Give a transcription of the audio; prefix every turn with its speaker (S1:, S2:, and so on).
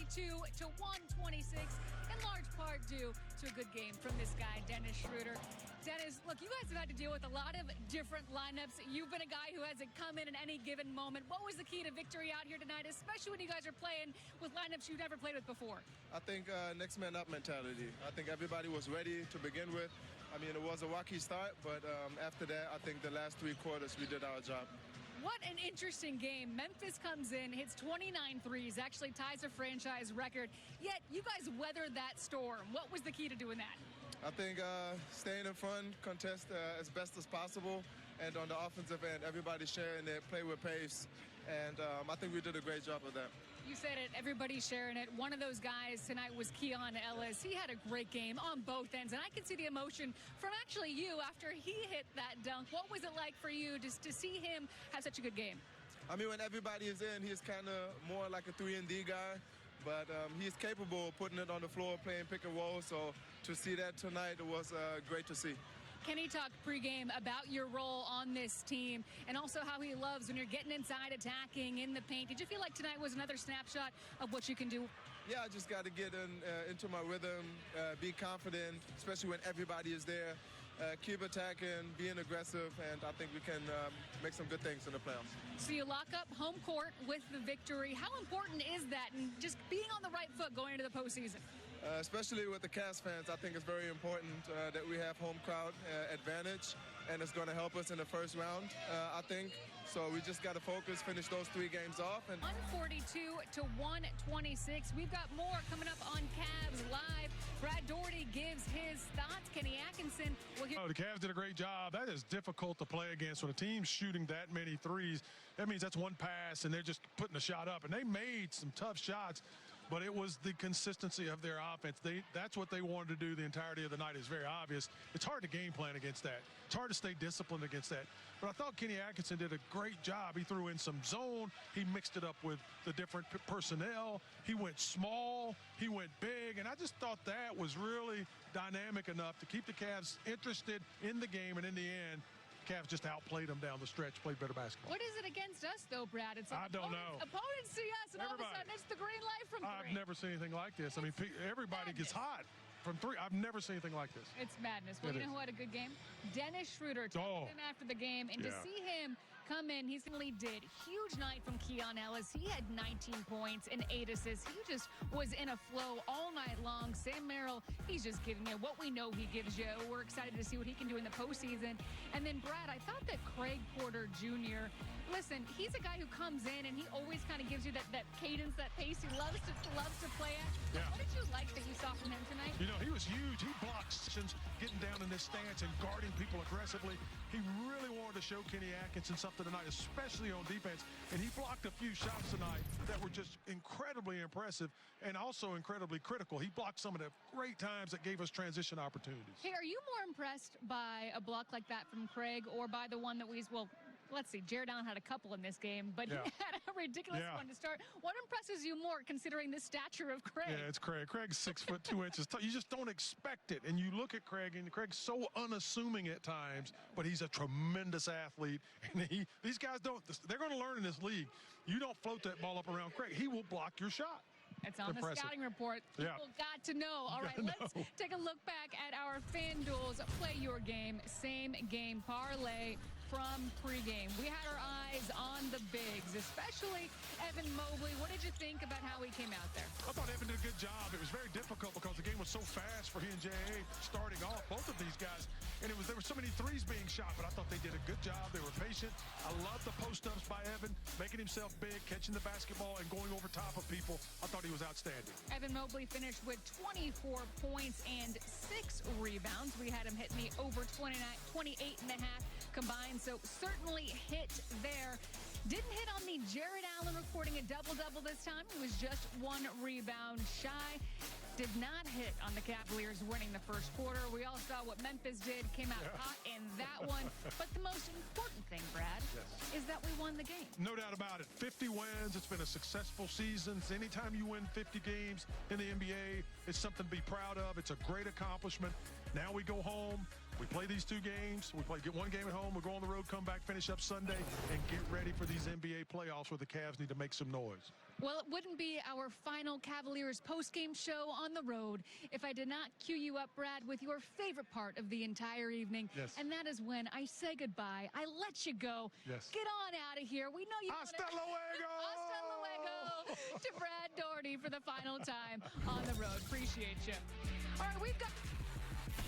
S1: 142 to 126, in large part due to a good game from this guy, Dennis Schroeder. Dennis, look, you guys have had to deal with a lot of different lineups. You've been a guy who hasn't come in any given moment. What was the key to victory out here tonight, especially when you guys are playing with lineups you've never played with before?
S2: I think next man up mentality. I think everybody was ready to begin with. I mean, it was a rocky start, but after that, I think the last 3 quarters we did our job.
S1: What an interesting game. Memphis comes in, hits 29 threes, actually ties a franchise record. Yet you guys weathered that storm. What was the key to doing that?
S2: I think staying in front, contest as best as possible. And on the offensive end, everybody sharing it, play with pace. And I think we did a great job of that.
S1: You said it, everybody's sharing it. One of those guys tonight was Keon Ellis. He had a great game on both ends, and I can see the emotion from actually you after he hit that dunk. What was it like for you just to see him have such a good game?
S2: I mean, when everybody is in, he's kind of more like a 3-and-D guy, but he's capable of putting it on the floor, playing pick and roll. So to see that tonight, it was great to see.
S1: Kenny talked pregame about your role on this team and also how he loves when you're getting inside, attacking in the paint. Did you feel like tonight was another snapshot of what you can do?
S2: Yeah, I just got to get into my rhythm, be confident, especially when everybody is there. Keep attacking, being aggressive, and I think we can make some good things in the playoffs.
S1: So you lock up home court with the victory. How important is that, and just being on the right foot going into the postseason?
S2: Especially with the Cavs fans, I think it's very important that we have home crowd advantage, and it's going to help us in the first round, I think. So we just got to focus, finish those 3 games off. And
S1: 142 to 126. We've got more coming up on Cavs Live. Brad Daugherty gives his thoughts. Kenny Atkinson will hear.
S3: The Cavs did a great job. That is difficult to play against. When a team's shooting that many threes, that means that's one pass, and they're just putting the shot up. And they made some tough shots, but it was the consistency of their offense. That's what they wanted to do the entirety of the night. Is very obvious. It's hard to game plan against that. It's hard to stay disciplined against that. But I thought Kenny Atkinson did a great job. He threw in some zone. He mixed it up with the different personnel. He went small. He went big. And I just thought that was really dynamic enough to keep the Cavs interested in the game. And in the end, Cavs just outplayed them down the stretch, played better basketball.
S1: What is it against us, though, Brad? It's like
S3: I don't know.
S1: Opponents see us, and all of a sudden it's the green light from 3.
S3: I've never seen anything like this. I mean, everybody gets hot from 3. I've never seen anything like this.
S1: It's madness. Well, you know who had a good game? Dennis Schroeder. Talked to him after the game, and to see him come in, he certainly did. Huge night from Keon Ellis. He had 19 points and 8 assists. He just was in a flow all night long. Sam Merrill, he's just giving you what we know he gives you. We're excited to see what he can do in the postseason. And then, Brad, I thought that Craig Porter Jr., listen, he's a guy who comes in and he always kind of gives you that cadence, that pace he loves to play at.
S3: Yeah.
S1: What did you like that you saw from him tonight?
S3: You know, he was huge. He blocked sections, getting down in this stance and guarding people aggressively. He really wanted to show Kenny Atkinson something tonight, especially on defense. And he blocked a few shots tonight that were just incredibly impressive and also incredibly critical. He blocked some of the great times that gave us transition opportunities.
S1: Hey, are you more impressed by a block like that from Craig or by the one that let's see, Jared Allen had a couple in this game, but he had a ridiculous one to start. What impresses you more considering the stature of Craig?
S3: Yeah, it's Craig. Craig's 6'2" You just don't expect it. And you look at Craig, and Craig's so unassuming at times, but he's a tremendous athlete. And these guys they're going to learn in this league. You don't float that ball up around Craig. He will block your shot.
S1: It's on the scouting report. People got to know. All right, let's take a look back at our FanDuel's Play Your Game, Same Game Parlay from pregame. We had our eyes on the bigs, especially Evan Mobley. What did you think about how he came out there?
S3: I thought Evan did a good job. It was very difficult because the game was so fast for he and J.A. starting off, both of these guys. And there were so many threes being shot, but I thought they did a good job. They were patient. I love the post-ups by Evan, making himself big, catching the basketball, and going over top of people. I thought he was outstanding.
S1: Evan Mobley finished with 24 points and 6 rebounds. We had him hitting the over 28.5 combined, so certainly hit there. Didn't hit on the Jared Allen recording a double-double this time. He was just 1 rebound shy. Did not hit on the Cavaliers winning the first quarter. We all saw what Memphis did, came out hot in that one. But the most important thing, Brad, is that we won the game.
S3: No doubt about it. 50 wins. It's been a successful season. Anytime you win 50 games in the NBA, it's something to be proud of. It's a great accomplishment. Now we go home. We play these 2 games. Get 1 game at home. We'll go on the road, come back, finish up Sunday, and get ready for these NBA playoffs where the Cavs need to make some noise.
S1: Well, it wouldn't be our final Cavaliers postgame show on the road if I did not cue you up, Brad, with your favorite part of the entire evening.
S3: Yes.
S1: And that is when I say goodbye. I let you go.
S3: Yes.
S1: Get on out of here. We know you
S3: Hasta luego!
S1: Hasta luego to Brad Doherty for the final time on the road. Appreciate you. All right, we've got...